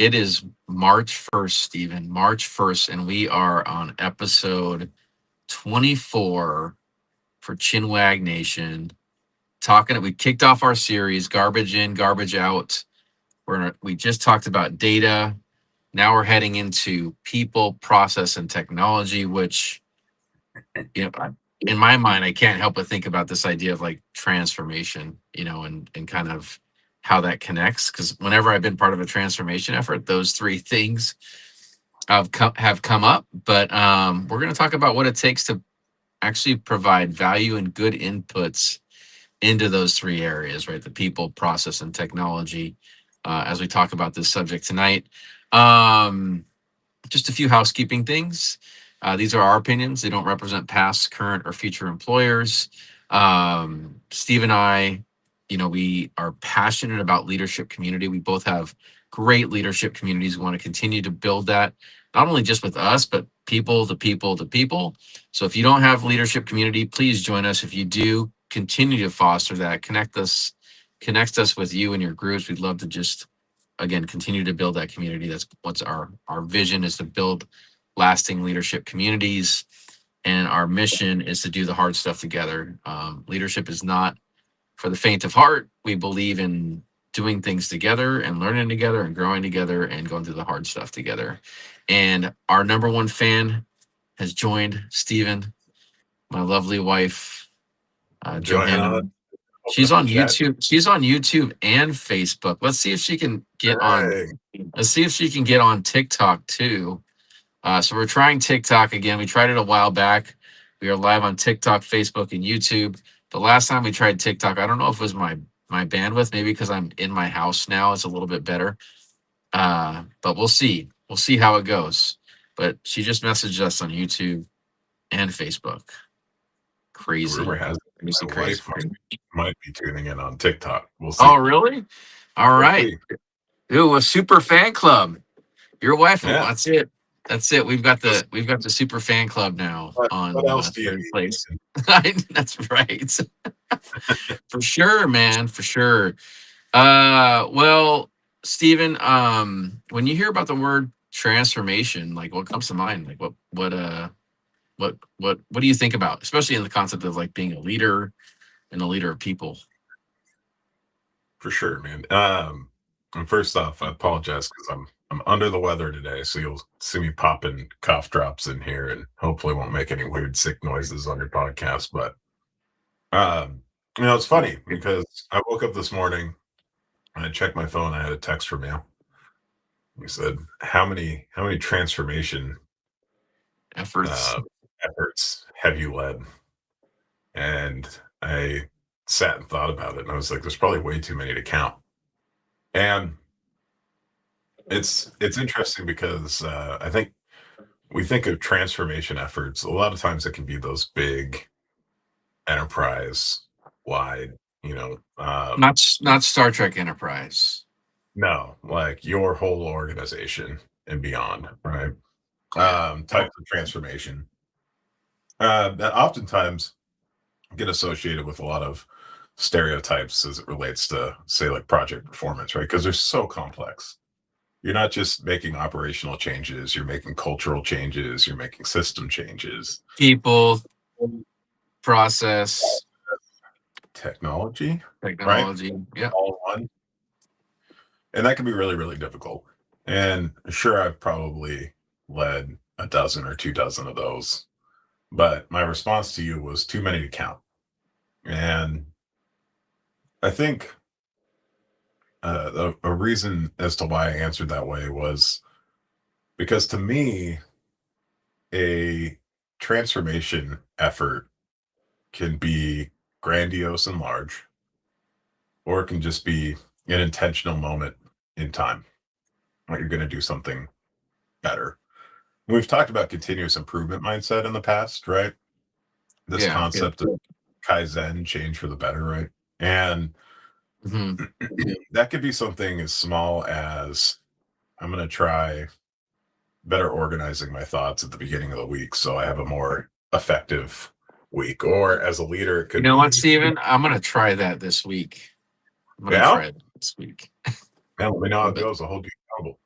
It is March 1st, Stephen. March 1st, and we are on episode 24 for Chinwag Nation. We kicked off our series, Garbage In, Garbage Out. We just talked about data. Now we're heading into people, process, and technology, which, in my mind, I can't help but think about this idea of like transformation, and kind of how that connects. Because whenever I've been part of a transformation effort, those three things have come up. But we're going to talk about what it takes to actually provide value and good inputs into those three areas, right? The people, process, and technology, as we talk about this subject tonight. Just a few housekeeping things. These are our opinions. They don't represent past, current, or future employers. Steve and I, we are passionate about leadership community. We both have great leadership communities. We want to continue to build that, not only just with us, but people to people to people. So if you don't have leadership community, please join us. If you do, continue to foster that. Connect us with you and your groups. We'd love to just, again, continue to build that community. That's what's our vision, is to build lasting leadership communities, and our mission is to do the hard stuff together. Leadership is not for the faint of heart. We believe in doing things together and learning together and growing together and going through the hard stuff together. And our number one fan has joined, Stephen, my lovely wife, Joining Johanna. on, open She's up the on chat. YouTube. She's on YouTube and Facebook. Let's see if she can get on. Hey, Let's see if she can get on TikTok too. So we're trying TikTok again. We tried it a while back. We are live on TikTok, Facebook, and YouTube. The last time we tried TikTok, I don't know if it was my bandwidth, maybe because I'm in my house now, it's a little bit better. But we'll see. We'll see how it goes. But she just messaged us on YouTube and Facebook. rumor Crazy, has it crazy, my crazy, wife crazy. might be tuning in on TikTok. We'll Oh, see. really? All We'll right. see. Ooh, a super fan club. Your wife. Yeah. That's it. That's it. We've got the super fan club now What on else do you third need? place. That's right. For sure, man. For sure. Well, Stephen, when you hear about the word transformation, like what comes to mind? Like what do you think about, especially in the concept of like being a leader and a leader of people? For sure, man. And first off, I apologize because I'm under the weather today, so you'll see me popping cough drops in here, and hopefully won't make any weird sick noises on your podcast. But it's funny because I woke up this morning and I checked my phone. I had a text from you. You said, "How many transformation Efforts. uh, efforts have you led?" And I sat and thought about it, and I was like, "There's probably way too many to count." And it's interesting because I think we think of transformation efforts. A lot of times, it can be those big enterprise wide, Not Star Trek Enterprise. no, like your whole organization and beyond, right? Yeah. Types of transformation that oftentimes get associated with a lot of stereotypes as it relates to, say, like project performance, right? Because they're so complex. You're not just making operational changes, you're making cultural changes, you're making system changes, People, process, technology, right? technology. Yeah. All in one. And that can be really, really difficult. And sure, I've probably led a dozen or 2 dozen of those, but my response to you was too many to count. And I think a reason as to why I answered that way was because to me, a transformation effort can be grandiose and large, or it can just be an intentional moment in time that you're going to do something better. We've talked about continuous improvement mindset in the past, right? This Yeah. concept of Kaizen, change for the better, right? And Hmm. that could be something as small as I'm going to try better organizing my thoughts at the beginning of the week so I have a more effective week. Or as a leader, it You could know what, be, Steven? I'm gonna try that this week. I'm gonna yeah, try it this week. man, let me know how it But goes. I'll hold you accountable.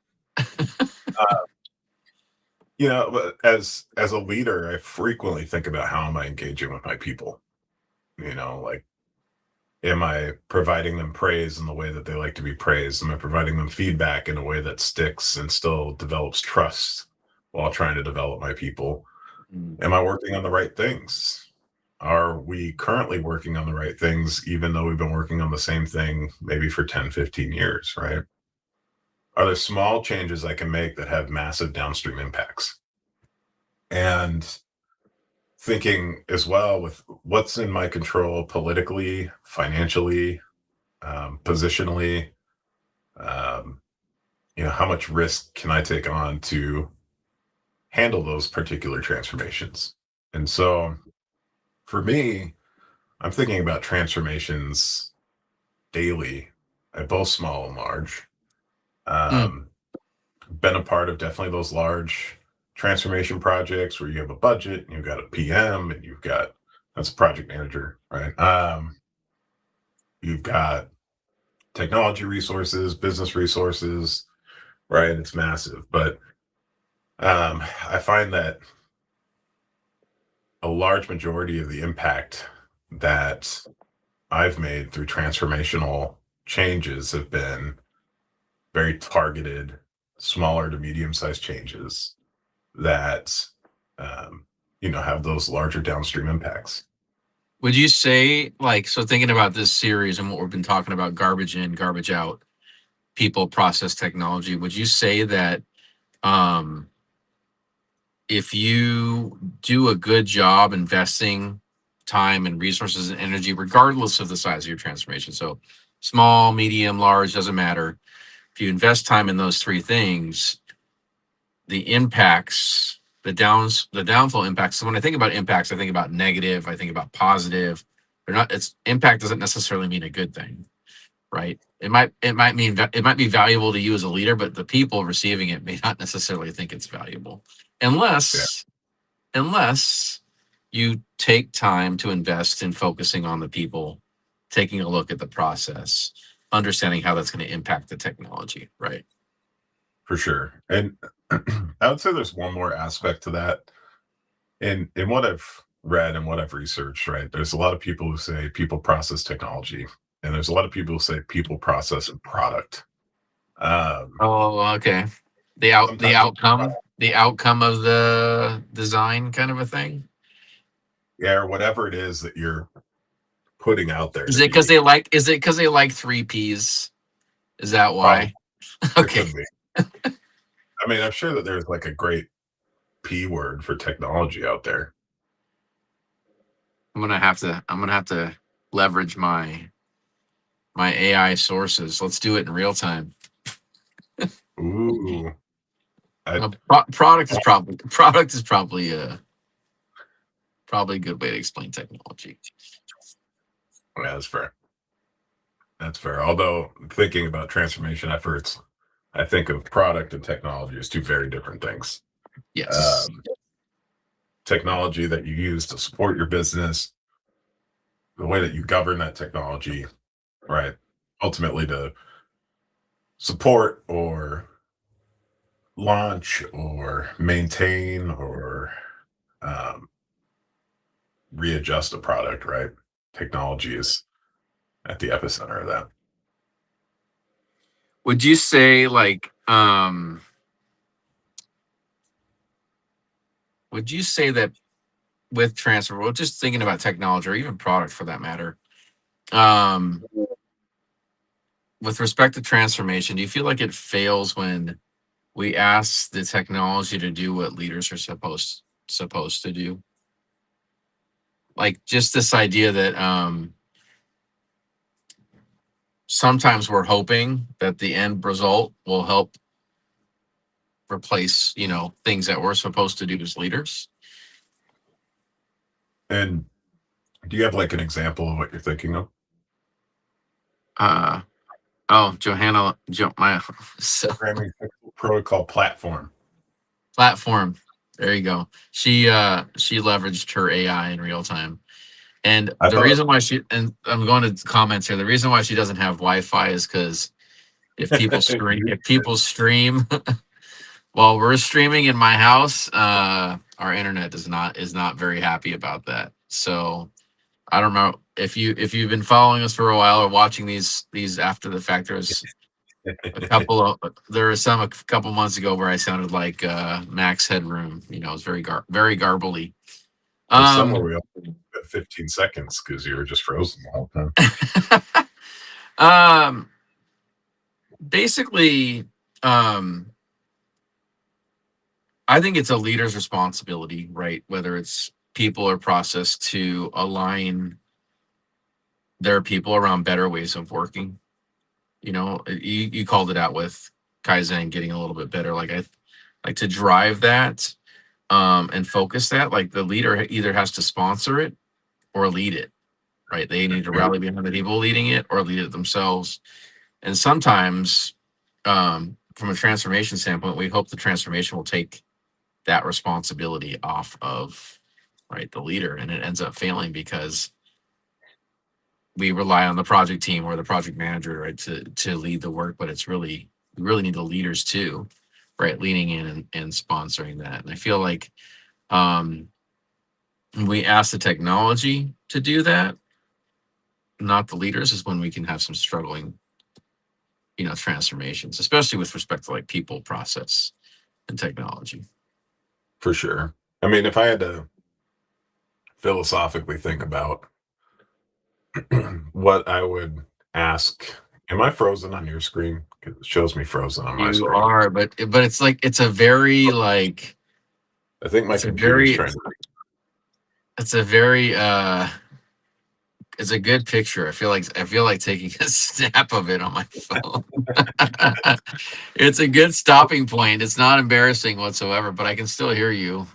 But as a leader, I frequently think about how am I engaging with my people. Like, am I providing them praise in the way that they like to be praised? Am I providing them feedback in a way that sticks and still develops trust while trying to develop my people? Mm. Am I working on the right things? Are we currently working on the right things, even though we've been working on the same thing maybe for 10, 15 years, right? Are there small changes I can make that have massive downstream impacts? And thinking as well with what's in my control politically, financially, positionally, um, how much risk can I take on to handle those particular transformations? And so for me, I'm thinking about transformations daily at both small and large. Mm. Um, been a part of definitely those large transformation projects where you have a budget and you've got a PM and you've got that's a project manager, right? You've got technology resources, business resources, right? It's massive. But I find that a large majority of the impact that I've made through transformational changes have been very targeted, smaller to medium sized changes that, um, have those larger downstream impacts. Would you say, like, so thinking about this series and what we've been talking about, garbage in, garbage out, people, process, technology, would you say that um, if you do a good job investing time and resources and energy, regardless of the size of your transformation, so small, medium, large, doesn't matter. If you invest time in those three things, the impacts, the downfall impacts. So when I think about impacts, I think about negative, I think about positive. They're not, it's impact doesn't necessarily mean a good thing, right? It might be valuable to you as a leader, but the people receiving it may not necessarily think it's valuable Yeah, unless unless you take time to invest in focusing on the people, taking a look at the process, understanding how that's going to impact the technology, right? for sure. And I would say there's one more aspect to that. In what I've read and what I've researched, right? There's a lot of people who say people process technology, and there's a lot of people who say people process and product. Um, Oh, okay. sometimes it's The outcome of the design kind of a thing. yeah, or whatever it is that you're putting out there to be. Is it because they like three P's? Is that Probably why? there Okay. could be. I mean, I'm sure that there's like a great P word for technology out there. I'm gonna have to leverage my AI sources. Let's do it in real time. Ooh, I, Product is probably a good way to explain technology. yeah, that's fair. That's fair. Although thinking about transformation efforts, I think of product and technology as two very different things. Yes. Um, technology that you use to support your business, the way that you govern that technology, right? Ultimately, to support or launch or maintain or um, readjust a product, right? Technology is at the epicenter of that. Would you say would you say that with transfer, well, just thinking about technology or even product for that matter, um, with respect to transformation, do you feel like it fails when we ask the technology to do what leaders are supposed to do? Like just this idea that sometimes we're hoping that the end result will help replace, things that we're supposed to do as leaders. And do you have like an example of what you're thinking of? Uh oh, my so Programming protocol platform. platform. There you go. She leveraged her AI in real time. And I the thought reason why she and I'm going to comments here. The reason why she doesn't have Wi-Fi is because if people stream While we're streaming in my house, our internet is not very happy about that. So I don't know if you've been following us for a while or watching these after the fact. There's a couple of there was some a couple months ago where I sounded like Max Headroom. You know, it's very garbly. There's some where Um, we only got 15 seconds because you were just frozen the whole time. um, basically, um, I think it's a leader's responsibility, right? Whether it's people or process to align their people around better ways of working. You know, you called it out with Kaizen getting a little bit better. Like I like to drive that and focus that. Like the leader either has to sponsor it or lead it, right? They need to rally behind the people leading it or lead it themselves. And sometimes, from a transformation standpoint, we hope the transformation will take that responsibility off of right the leader, and it ends up failing because we rely on the project team or the project manager, right, to lead the work. But it's really we really need the leaders too, right, leaning in and sponsoring that. And I feel like um, when we ask the technology to do that, not the leaders, is when we can have some struggling, transformations, especially with respect to like people, process, and technology. For sure. I mean, if I had to philosophically think about what I would ask, am I frozen on your screen? Because it shows me frozen on my You screen. are, but it's like it's a very like I think my it's a computer's very trying to. it's a very it's a good picture. I feel like taking a snap of it on my phone. It's a good stopping point. It's not embarrassing whatsoever, but I can still hear you.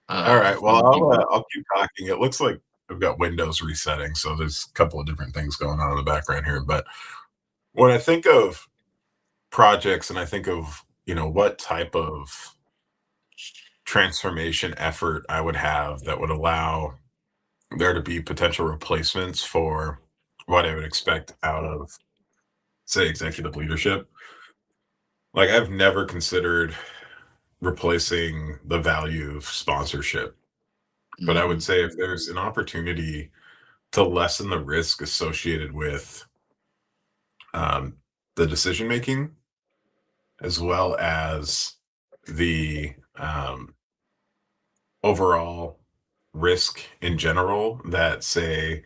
All right. From Well, the keyboard. I'll keep talking. It looks like I've got Windows resetting, so there's a couple of different things going on in the background here. But when I think of projects and I think of, what type of transformation effort I would have that would allow there to be potential replacements for what I would expect out of, say, executive leadership. Like, I've never considered replacing the value of sponsorship, but I would Mhm. say if there's an opportunity to lessen the risk associated with um, the decision making, as well as the overall risk in general that, say,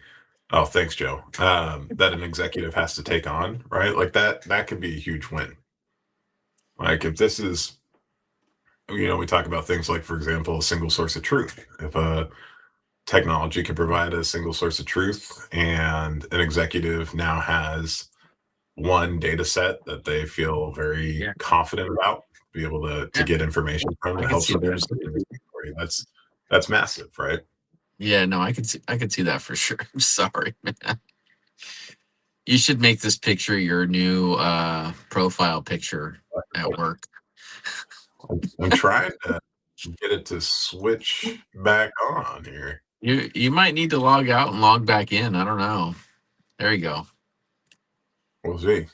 oh, thanks, Joe, that an executive has to take on, right? Like that could be a huge win. Like if this is, we talk about things like, for example, a single source of truth. If a technology can provide a single source of truth and an executive now has one data set that they feel very Yeah, confident about, be able to yeah, get information from I to could help see some that. decision making for you. That's massive, right? Yeah, no, I could see that for sure. I'm sorry, man. You should make this picture your new profile picture at work. I'm trying to get it to switch back on here. You might need to log out and log back in. I don't know. There you go. We'll see.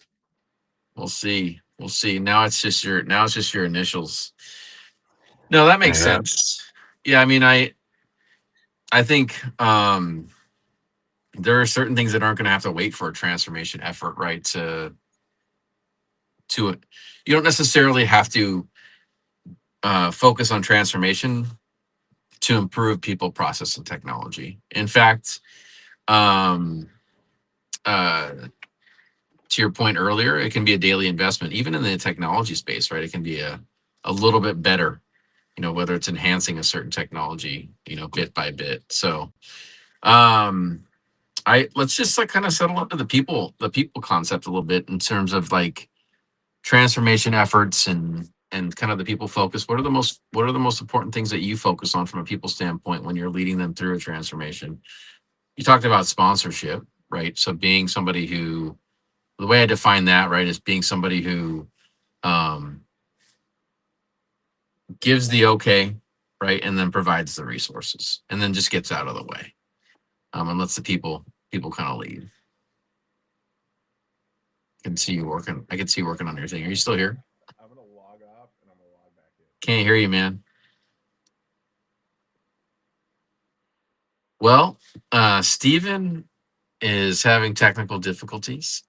We'll see. We'll see. Now it's just your initials. No, that makes Yeah, sense. Yeah, I mean, I think there are certain things that aren't going to have to wait for a transformation effort, right? To it, you don't necessarily have to focus on transformation to improve people, process, and technology. In fact, um, uh, to your point earlier, it can be a daily investment, even in the technology space, right? It can be a little bit better, whether it's enhancing a certain technology, bit by bit. So, um, I let's just like kind of settle into the people concept a little bit in terms of like transformation efforts and kind of the people focus. What are the most important things that you focus on from a people standpoint when you're leading them through a transformation? You talked about sponsorship, right? So being somebody who the way I define that, right, is being somebody who um, gives the okay, right, and then provides the resources, and then just gets out of the way, and lets the people kind of lead. I can see you working on your thing. Are you still here? Can't hear you, man. Well, Steven is having technical difficulties.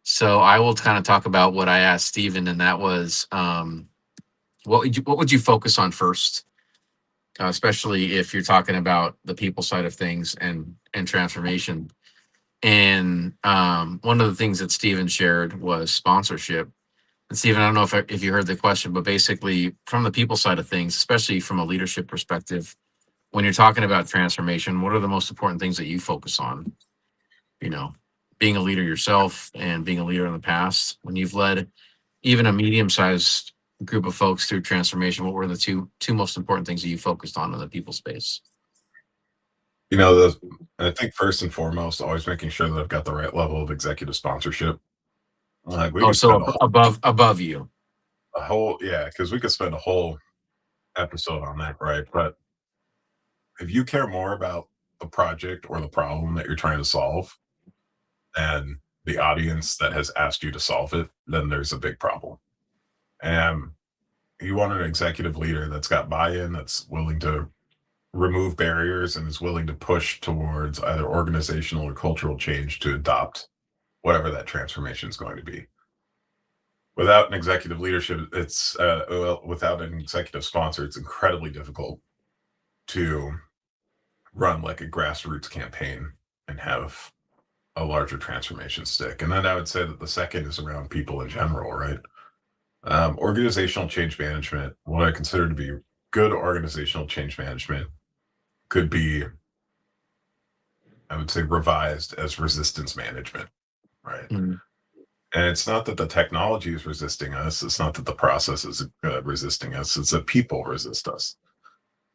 So I will kind of talk about what I asked Steven, and that was what would you focus on first, especially if you're talking about the people side of things and transformation. And one of the things that Steven shared was sponsorship. And Steven, I don't know if you heard the question, but basically from the people side of things, especially from a leadership perspective, when you're talking about transformation, what are the most important things that you focus on? You know, being a leader yourself and being a leader in the past, when you've led even a medium-sized group of folks through transformation, what were the two most important things that you focused on in the people space? You know, I think first and foremost, always making sure that I've got the right level of executive sponsorship. Like we Oh, could so spend above you. yeah, because we could spend a whole episode on that, right? But if you care more about the project or the problem that you're trying to solve than the audience that has asked you to solve it, then there's a big problem. And you want an executive leader that's got buy-in, that's willing to remove barriers and is willing to push towards either organizational or cultural change to adopt whatever that transformation is going to be. Without an executive leadership, without an executive sponsor, it's incredibly difficult to run like a grassroots campaign and have a larger transformation stick. And then I would say that the second is around people in general, right? Organizational change management, what I consider to be good organizational change management, could be, I would say, revised as resistance management, right? Mm. And it's not that the technology is resisting us. It's not that the process is resisting us. It's that people resist us.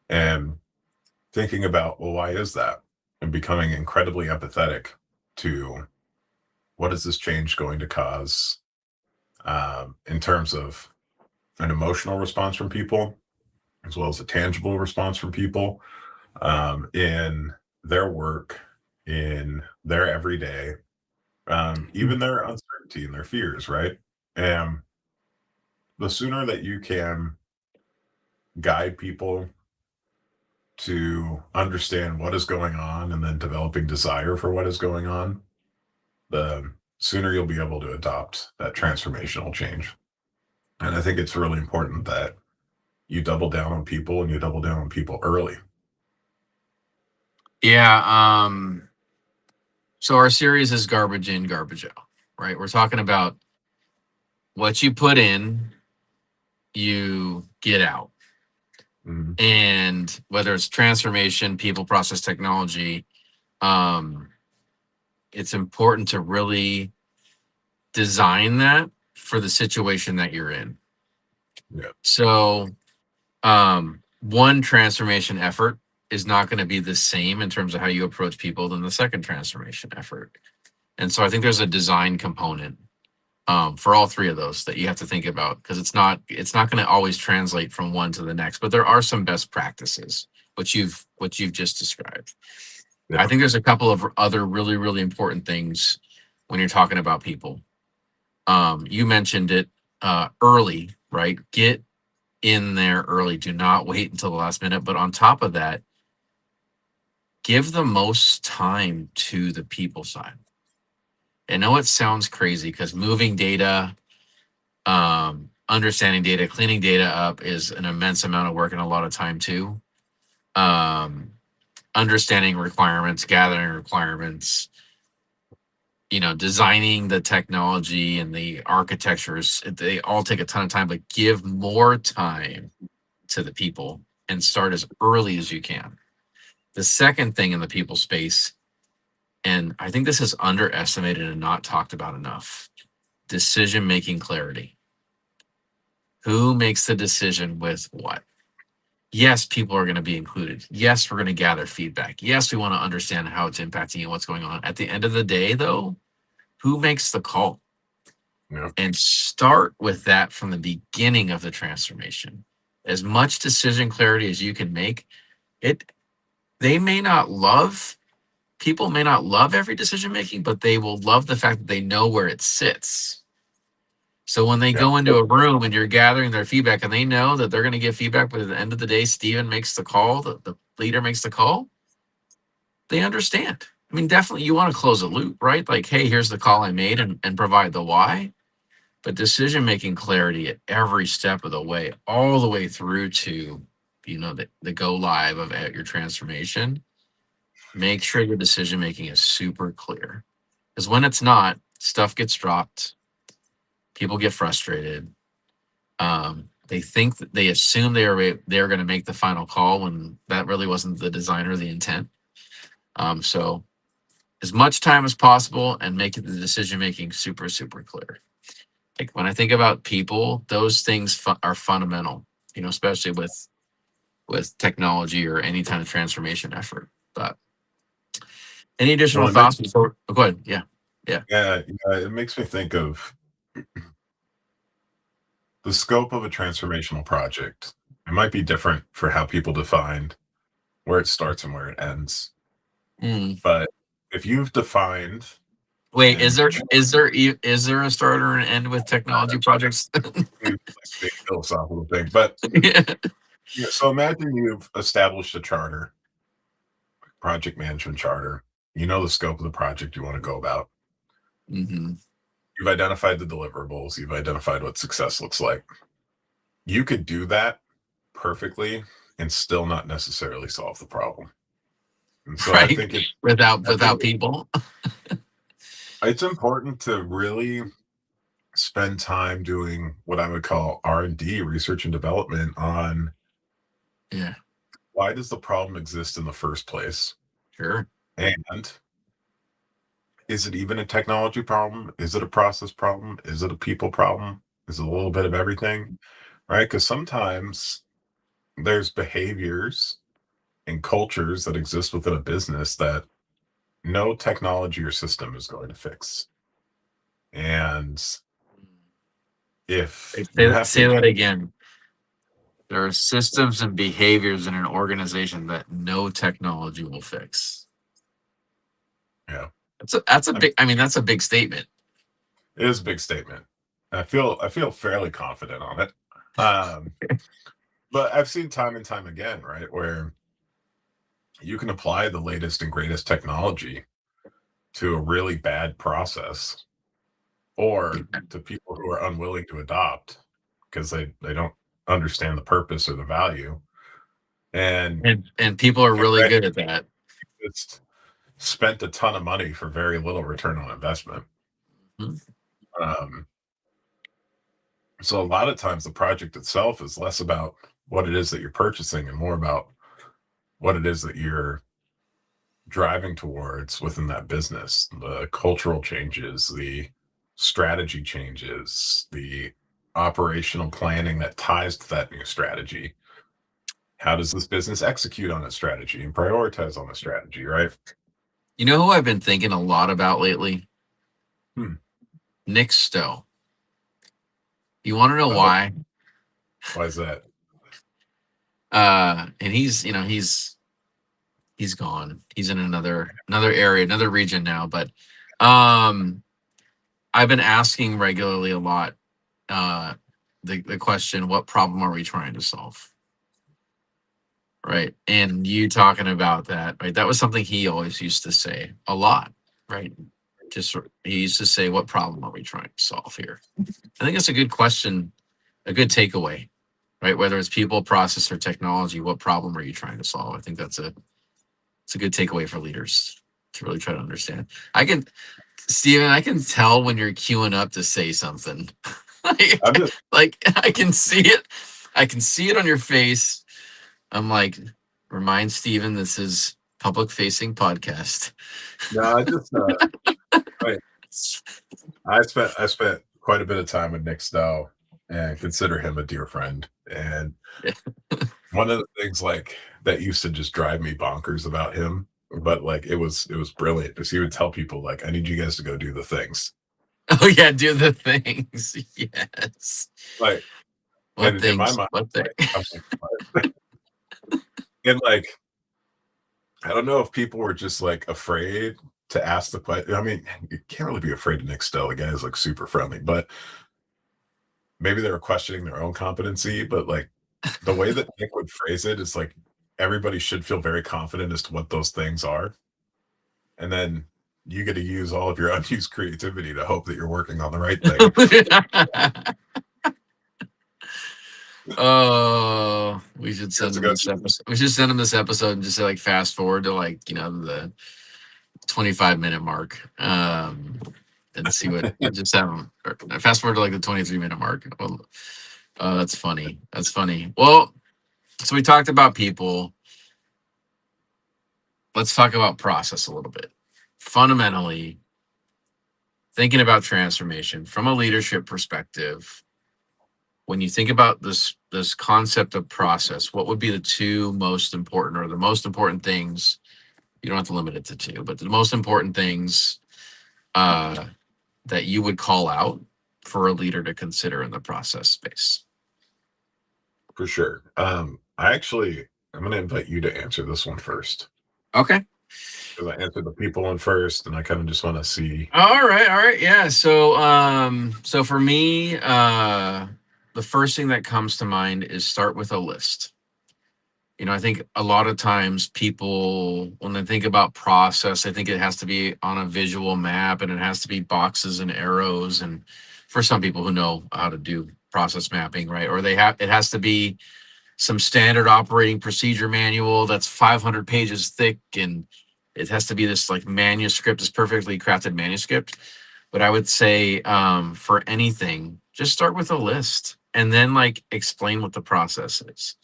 And thinking about, well, why is that? And becoming incredibly empathetic to what is this change going to cause in terms of an emotional response from people, as well as a tangible response from people in their work, in their everyday, even their uncertainty and their fears, right? And the sooner that you can guide people to understand what is going on and then developing desire for what is going on, the sooner you'll be able to adopt that transformational change. And I think it's really important that you double down on people and you double down on people early. Yeah. So our series is garbage in, garbage out, right? We're talking about what you put in, you get out. Mhm. And whether it's transformation, people, process, technology, um, it's important to really design that for the situation that you're in. Yeah. So, one transformation effort is not going to be the same in terms of how you approach people than the second transformation effort. And so I think there's a design component for all three of those that you have to think about because it's not going to always translate from one to the next. But there are some best practices, which you've just described. I Yeah. think there's a couple of other really important things when you're talking about people. You mentioned it early, right? Get in there early. Do not wait until the last minute. But on top of that, give the most time to the people side. I know it sounds crazy because moving data, understanding data, cleaning data up is an immense amount of work and a lot of time too. Um, Understanding requirements, gathering requirements, designing the technology and the architectures, they all take a ton of time, but give more time to the people and start as early as you can. The second thing in the people space, and I think this is underestimated and not talked about enough, decision making clarity. Who makes the decision with what? Yes, people are going to be included. Yes, we're going to gather feedback. Yes, we want to understand how it's impacting you, what's going on. At the end of the day, though, who makes the call? Yeah. And start with that from the beginning of the transformation. As much decision clarity as you can make. It they may not love People may not love every decision making, but they will love the fact that they know where it sits. So when they Yeah. go into a room and you're gathering their feedback and they know that they're going to get feedback, but at the end of the day, Steven makes the call, the leader makes the call, they understand. I mean, definitely you want to close a loop, right? Like, hey, here's the call I made and provide the why. But decision making clarity at every step of the way, all the way through to, the go live of your transformation. Make sure your decision making is super clear. Because when it's not, stuff gets dropped, people get frustrated. They think that they assume they're going to make the final call when that really wasn't the design or the intent. So as much time as possible and make the decision making super super clear. Like when I think about people, those things are fundamental. Especially with technology or any kind of transformation effort. But any Well, additional it makes thoughts before? Oh, go ahead. Yeah, yeah. yeah, it makes me think of the scope of a transformational project. It might be different for how people define where it starts and where it ends. Mm. But if you've defined Wait, is and there is there is there a starter and end with technology projects? like big philosophical thing, but Yeah. yeah, so imagine you've established a charter, project management charter. You know the scope of the project you want to go about. Hmm. You've identified the deliverables. You've identified what success looks like. You could do that perfectly and still not necessarily solve the problem. And so Right. Without I think without people. it's important to really spend time doing what I would call R&D, research and development, on Yeah. why does the problem exist in the first place? Sure. And is it even a technology problem? Is it a process problem? Is it a people problem? Is it a little bit of everything? Right? Because sometimes there's behaviors and cultures that exist within a business that no technology or system is going to fix. And if you Say, have say to, that again. There are systems and behaviors in an organization that no technology will fix. yeah, That's a I mean, big. I mean, that's a big statement. it is a big statement. I feel fairly confident on it. Um, but I've seen time and time again, right, where you can apply the latest and greatest technology to a really bad process or to people who are unwilling to adopt because they don't understand the purpose or the value. And And people are really good at that. it's spent a ton of money for very little return on investment. Mhm. Um, so a lot of times the project itself is less about what it is that you're purchasing and more about what it is that you're driving towards within that business, the cultural changes, the strategy changes, the operational planning that ties to that new strategy. How does this business execute on its strategy and prioritize on the strategy, right? You know who I've been thinking a lot about lately? Hmm. Nick Stowe. You want to know Oh, why? why is that? And he's gone. He's in another area, another region now. But um, I've been asking regularly a lot uh, the question, what problem are we trying to solve? Right. And you talking about that, right? That was something he always used to say a lot, right? He used to say, what problem are we trying to solve here? I think it's a good question, a good takeaway, right? Whether it's people, process, or technology, what problem are you trying to solve? I think it's a good takeaway for leaders to really try to understand. Steven, I can tell when you're queuing up to say something. I'm just like I can see it. I can see it on your face. I'm like, remind Steven this is public facing podcast. no, I, I spent quite a bit of time with Nick Stowe and consider him a dear friend. And one of the things like that used to just drive me bonkers about him, but like it was brilliant because he would tell people like, I need you guys to go do the things. Oh yeah, do the things. Yes. Like, What and in my things? mind, What thing? like I'm like, what? And like I don't know if people were just like afraid to ask the question. I mean, you can't really be afraid of Nick Stowe. The guy is like super friendly, but maybe they were questioning their own competency, but like the way that Nick would phrase it is like everybody should feel very confident as to what those things are. And then you get to use all of your unused creativity to hope that you're working on the right thing. Oh, we should Years send him ago, this episode. We should send him this episode and just say like fast forward to like, the 25-minute mark. And see what just have him fast forward to like the 23-minute mark. Well, that's funny. That's funny. Well, so we talked about people. Let's talk about process a little bit. Fundamentally, thinking about transformation from a leadership perspective, when you think about this concept of process, what would be the two most important or the most important things? You don't have to limit it to two, but the most important things uh, that you would call out for a leader to consider in the process space. for sure. I'm going to invite you to answer this one first Okay. because I answered the people one first, and I kind of just want to see. All right. All right. Yeah. So for me, the first thing that comes to mind is start with a list. I think a lot of times people, when they think about process, I think it has to be on a visual map and it has to be boxes and arrows. And for some people who know how to do process mapping, right? Or it has to be some standard operating procedure manual that's 500 pages thick and it has to be this like manuscript, this perfectly crafted manuscript. But I would say for anything, just start with a list and then like explain what the process is.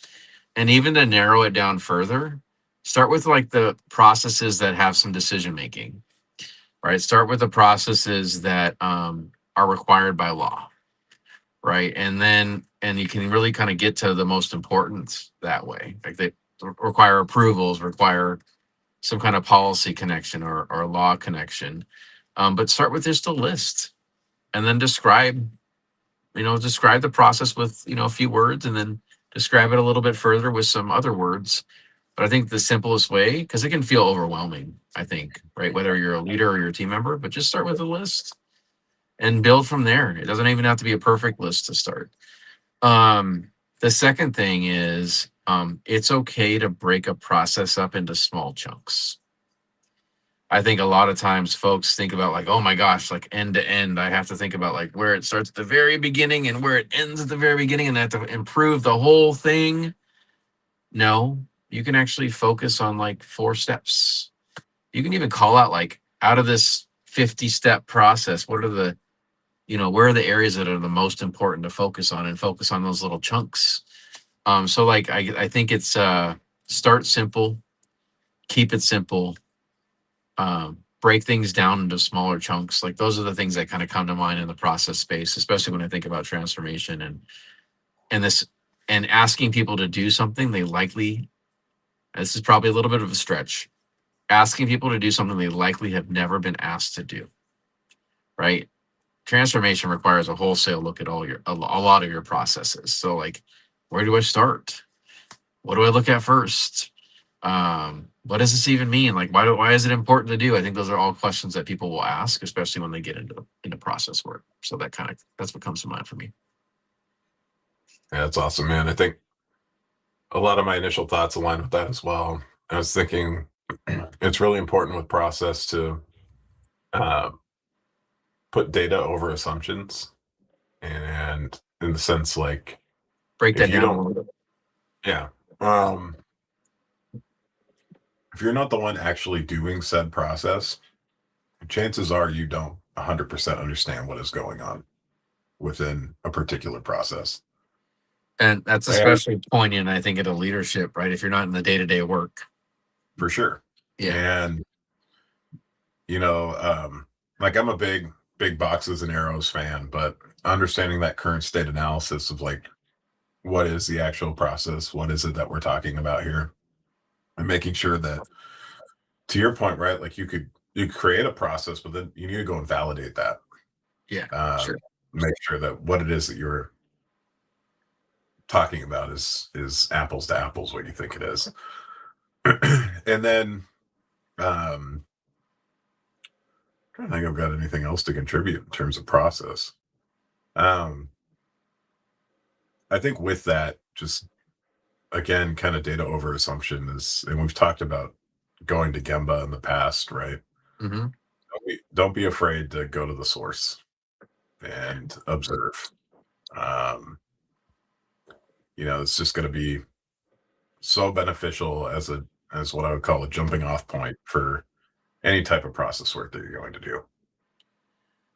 And even to narrow it down further, start with like the processes that have some decision making, right? Start with the processes that are required by law, right? And you can really kind of get to the most important that way. Like they require approvals, require some kind of policy connection or law connection. But start with just a list and then describe the process with, a few words and then describe it a little bit further with some other words. But I think the simplest way, because it can feel overwhelming, I think, right? Whether you're a leader or you're a team member, but just start with a list and build from there. It doesn't even have to be a perfect list to start. The second thing is it's okay to break a process up into small chunks. I think a lot of times folks think about like, oh my gosh, like end to end. I have to think about like where it starts at the very beginning and where it ends at the very beginning, and I have to improve the whole thing. No, you can actually focus on like 4 steps. You can even call out like out of this 50-step process, what are the, where are the areas that are the most important to focus on and focus on those little chunks. So like I think it's start simple, keep it simple, break things down into smaller chunks. Like those are the things that kind of come to mind in the process space, especially when I think about transformation and this and asking people to do something they likely. This is probably a little bit of a stretch. Asking people to do something they likely have never been asked to do. Right? Transformation requires a wholesale look at a lot of your processes. So like, where do I start? What do I look at first? What does this even mean? Like, why is it important to do? I think those are all questions that people will ask, especially when they get into process work. So that's what comes to mind for me. Yeah, that's awesome, man. I think a lot of my initial thoughts align with that as well. I was thinking it's really important with process to uh, put data over assumptions. And in the sense, like, Break if that you down a don't, little bit. yeah, um, if you're not the one actually doing said process, chances are you don't 100% understand what is going on within a particular process. And that's Right? especially poignant, I think, at a leadership, right? If you're not in the day-to-day work. For sure. Yeah. And, you know, like I'm a big boxes and arrows fan, but understanding that current state analysis of like, what is the actual process? What is it that we're talking about here? And making sure that, to your point, right? Like you create a process, but then you need to go and validate that. Yeah. Um, Sure. make sure that what it is that you're talking about is apples to apples what you think it is. And then I don't think I've got anything else to contribute in terms of process. Um, I think with that, just again, kind of data over assumption is, and we've talked about going to Gemba in the past, right? Hmm. Don't be afraid to go to the source and observe. Um, it's just going to be so beneficial as what I would call a jumping off point for any type of process work that you're going to do.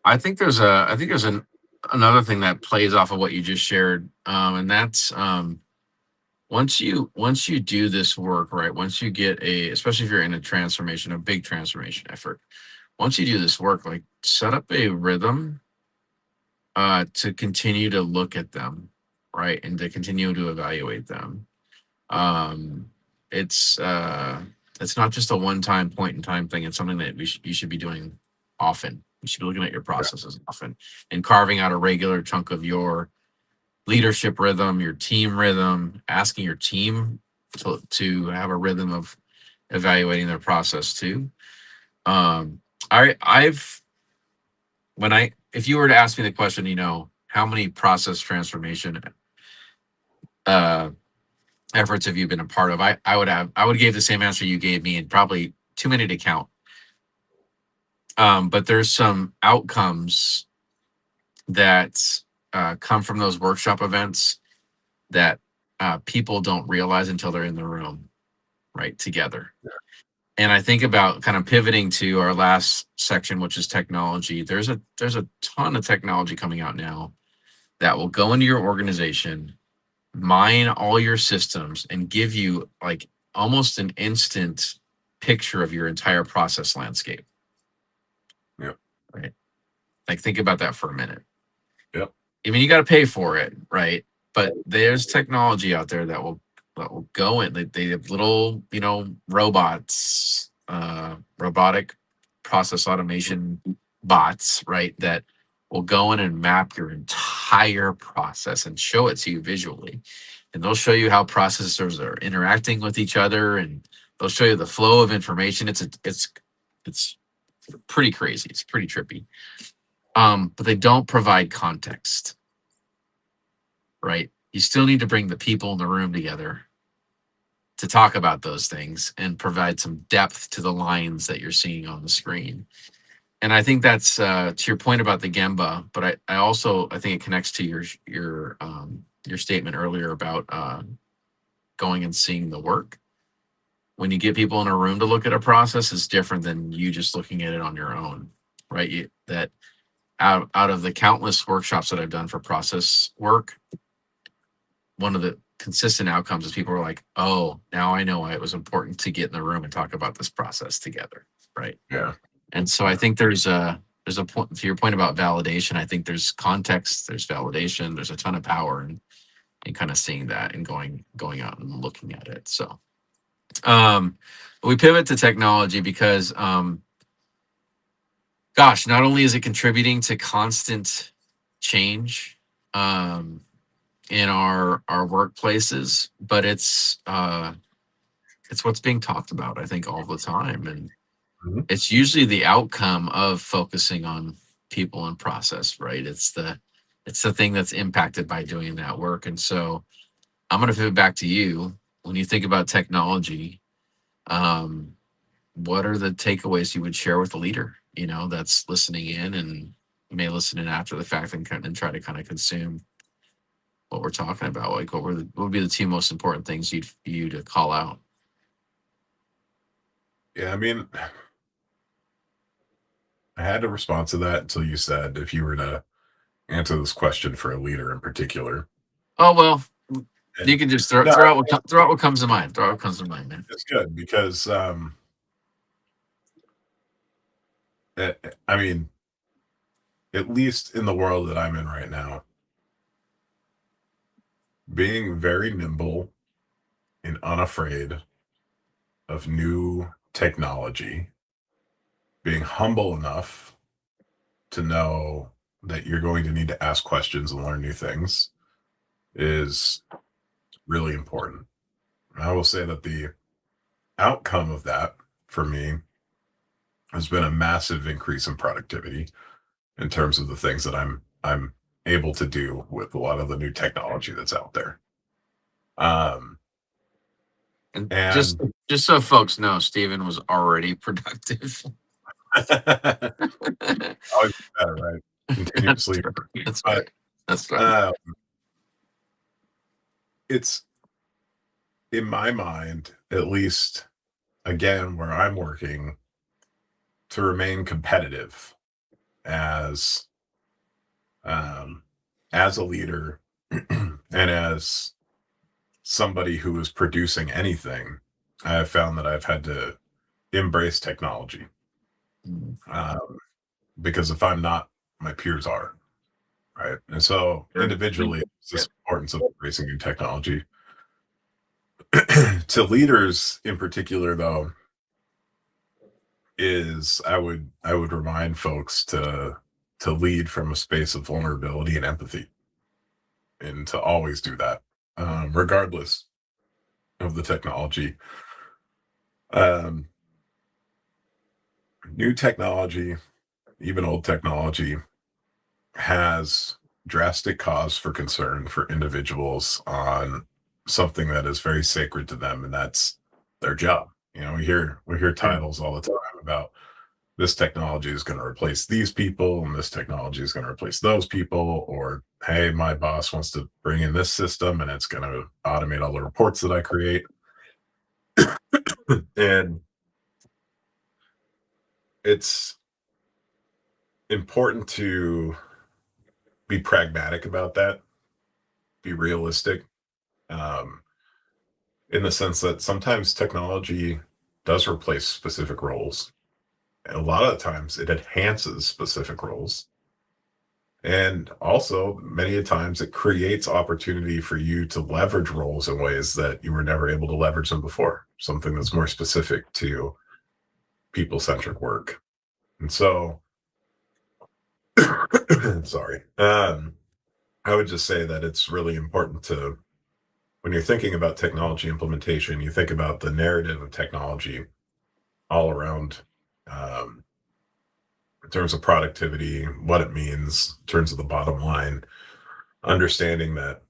I think there's another thing that plays off of what you just shared, and that's once you do this work right, once you get a, especially if you're in a transformation, a big transformation effort, once you do this work, like set up a rhythm to continue to look at them, right, and to continue to evaluate them. Um, it's not just a one time point in time thing. It's something that you should be doing often. You should be looking at your Yeah. processes often and carving out a regular chunk of your leadership rhythm, your team rhythm, asking your team to have a rhythm of evaluating their process too. Um, I've when I if you were to ask me the question, how many process transformation uh efforts have you been a part of? I would give the same answer you gave me, and probably too many to count. But there's some outcomes that come from those workshop events that people don't realize until they're in the room, right, together. And I think about kind of pivoting to our last section, which is technology. There's a ton of technology coming out now that will go into your organization, mine all your systems, and give you like almost an instant picture of your entire process landscape. Yep. Right. Like think about that for a minute. Yep. I mean, you got to pay for it, right? But there's technology out there that will go in. They have little, robots, robotic process automation bots, right? That will go in and map your entire process and show it to you visually. And they'll show you how processors are interacting with each other, and they'll show you the flow of information. It's pretty crazy. It's pretty trippy. But they don't provide context, right? You still need to bring the people in the room together to talk about those things and provide some depth to the lines that you're seeing on the screen. And I think that's to your point about the Gemba, but I think it connects to your statement earlier about going and seeing the work. When you get people in a room to look at a process, it's different than you just looking at it on your own, right? That out of the countless workshops that I've done for process work, one of the consistent outcomes is people are like, oh, now I know why it was important to get in the room and talk about this process together, right? Yeah. And so I Yeah. think there's a point to your point about validation. I think there's context, there's validation, there's a ton of power in kind of seeing that and going out and looking at it. So um we pivot to technology because gosh, not only is it contributing to constant change um in our workplaces, but it's what's being talked about, I think, all the time. And Mhm. it's usually the outcome of focusing on people and process, right? It's the thing that's impacted by doing that work. And so I'm going to pivot back to you. When you think about technology, um, what are the takeaways you would share with a leader, that's listening in and may listen in after the fact and try to kind of consume what we're talking about? Like, what would be the two most important things you to call out? Yeah. I mean, I had to respond to that until you said if you were to answer this question for a leader in particular. Oh well, you And can just no, throw out what comes to mind. Throw out what comes to mind, man. it's good because I mean, at least in the world that I'm in right now, being very nimble and unafraid of new technology, being humble enough to know that you're going to need to ask questions and learn new things is really important. And I will say that the outcome of that for me has been a massive increase in productivity in terms of the things that I'm able to do with a lot of the new technology that's out there. Um, And and just so folks know, Stephen was already productive. always better, right? That's Continuously. right. That's But right. That's right. uh, it's in my mind, at least, again, where I'm working to remain competitive as um, as a leader and as somebody who is producing anything. I have found that I've had to embrace technology, Mm, um, because if I'm not, my peers are, right? And so sure. individually, it's Yeah. this importance of embracing new technology. To leaders in particular, though, is I would remind folks to lead from a space of vulnerability and empathy, and to always do that, regardless of the technology. Um, New technology, even old technology, has drastic cause for concern for individuals on something that is very sacred to them, and that's their job. We hear Sure. titles all the time about this technology is going to replace these people and this technology is going to replace those people, or hey, my boss wants to bring in this system and it's going to automate all the reports that I create. And it's important to be pragmatic about that, be realistic, um, in the sense that sometimes technology does replace specific roles. And a lot of the times it enhances specific roles. And also, many a times it creates opportunity for you to leverage roles in ways that you were never able to leverage them before, something that's more specific to people centric work. And so, sorry, I would just say that it's really important to, when you're thinking about technology implementation, you think about the narrative of technology all around, um, in terms of productivity, what it means, in terms of the bottom line, understanding that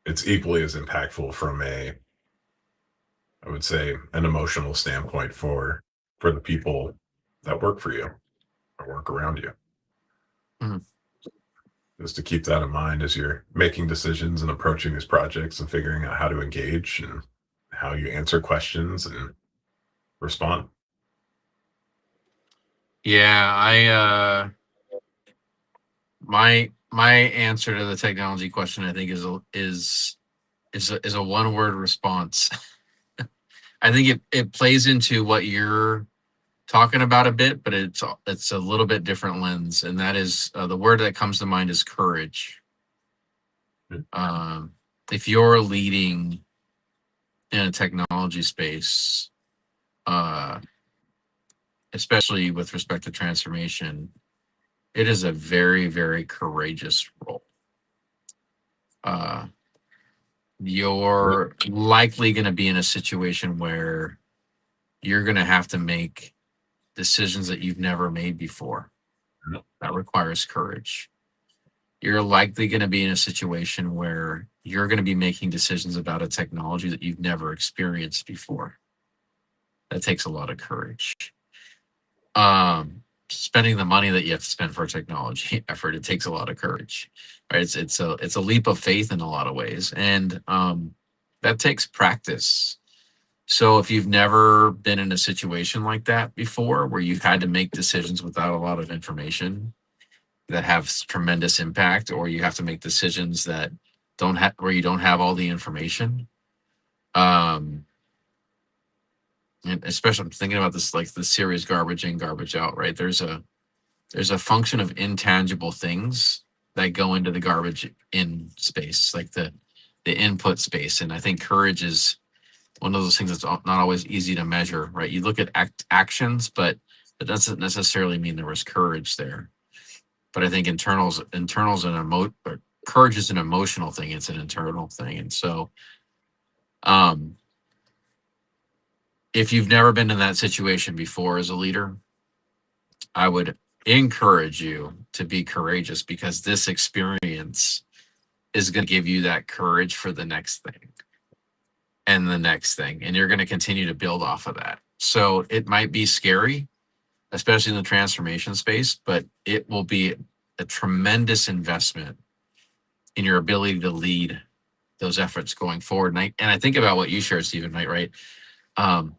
it's equally as impactful from a, I would say, an emotional standpoint for the people that work for you or work around you. Mhm. Just to keep that in mind as you're making decisions and approaching these projects and figuring out how to engage and how you answer questions and respond. Yeah, my answer to the technology question, I think, is a one word response. I think it plays into what you're talking about a bit, but it's a little bit different lens, and that is the word that comes to mind is courage. Um, if you're leading in a technology space, uh, especially with respect to transformation, it is a very, very courageous role. Uh, you're likely going to be in a situation where you're going to have to make decisions that you've never made before. That requires courage. You're likely going to be in a situation where you're going to be making decisions about a technology that you've never experienced before. That takes a lot of courage. Spending the money that you have to spend for a technology effort, it takes a lot of courage. Right? It's a leap of faith in a lot of ways, and that takes practice. So if you've never been in a situation like that before, where you've had to make decisions without a lot of information that have tremendous impact, or you have to make decisions that don't have where you don't have all the information, um, and especially I'm thinking about this like the series garbage in, garbage out. Right? There's a function of intangible things that go into the garbage in space, like the input space, and I think courage is one of those things that's not always easy to measure, right? You look at actions, but that doesn't necessarily mean there was courage there. But I think internals and courage is an emotional thing. It's an internal thing, and so um, if you've never been in that situation before as a leader, I would encourage you to be courageous, because this experience is going to give you that courage for the next thing and the next thing. And you're going to continue to build off of that. So it might be scary, especially in the transformation space, but it will be a tremendous investment in your ability to lead those efforts going forward. And I think about what you shared, Stephen, right? Um,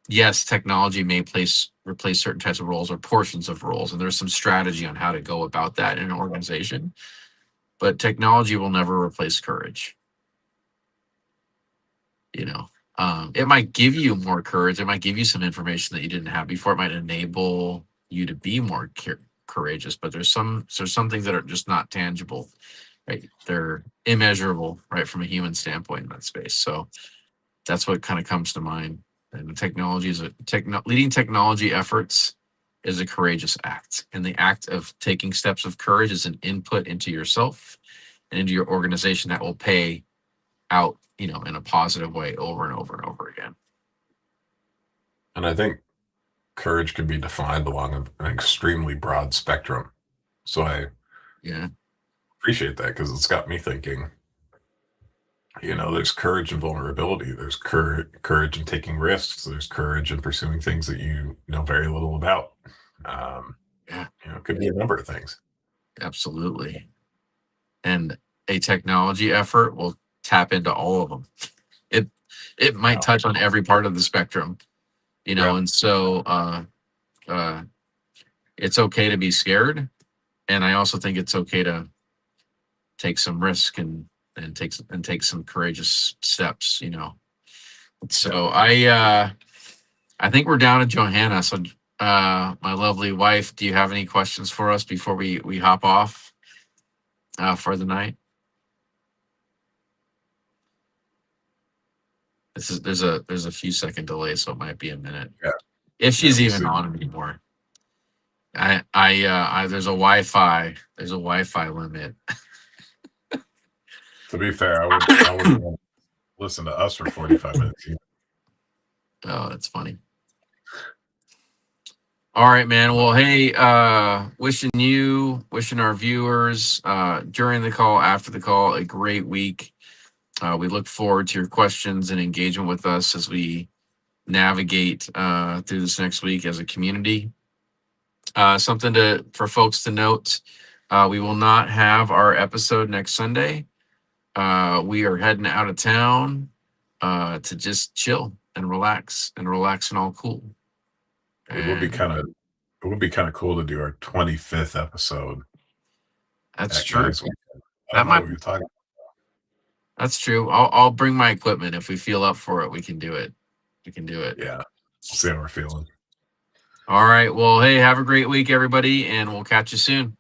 yes, technology may replace certain types of roles or portions of roles, and there's some strategy on how to go about that in an organization. But technology will never replace courage. You know, it might give you more courage. It might give you some information that you didn't have before. It might enable you to be more courageous. But there's some things that are just not tangible, right? They're immeasurable, right, from a human standpoint in that space. So that's what kind of comes to mind. And the technology is leading technology efforts is a courageous act, and the act of taking steps of courage is an input into yourself and into your organization that will pay out, in a positive way over and over and over again. And I think courage can be defined along an extremely broad spectrum. So I Yeah, appreciate that because it's got me thinking. There's courage and vulnerability. There's courage in taking risks. There's courage in pursuing things that you know very little about. Um, yeah, it could be a number of things. absolutely. And a technology effort will tap into all of them. It it might Yeah. touch on every part of the spectrum, Yeah. and so uh, it's okay to be scared, and I also think it's okay to take some risk and take some courageous steps. So Yeah. I think we're down to Johanna. So my lovely wife, do you have any questions for us before we hop off for the night? There's a few second delay, so it might be a minute Yeah. if Yeah. she's We'll even see. on anymore. There's a Wi-Fi limit. To be fair, I wouldn't want to listen to us for 45 minutes. Oh, that's funny. All right, man. Well, hey, wishing our viewers during the call, after the call, a great week. We look forward to your questions and engagement with us as we navigate through this next week as a community. Something for folks to note: we will not have our episode next Sunday. We are heading out of town to just chill and relax and all cool. It would be And kind of it would be kind of cool to do our 25th episode that's at true. Guys Weekend. I That don't know might what you're talking That's true. I'll bring my equipment if we feel up for it. We can do it. We can do it. about. Yeah. We'll see how we're feeling. All right. Well, hey, have a great week, everybody, and we'll catch you soon.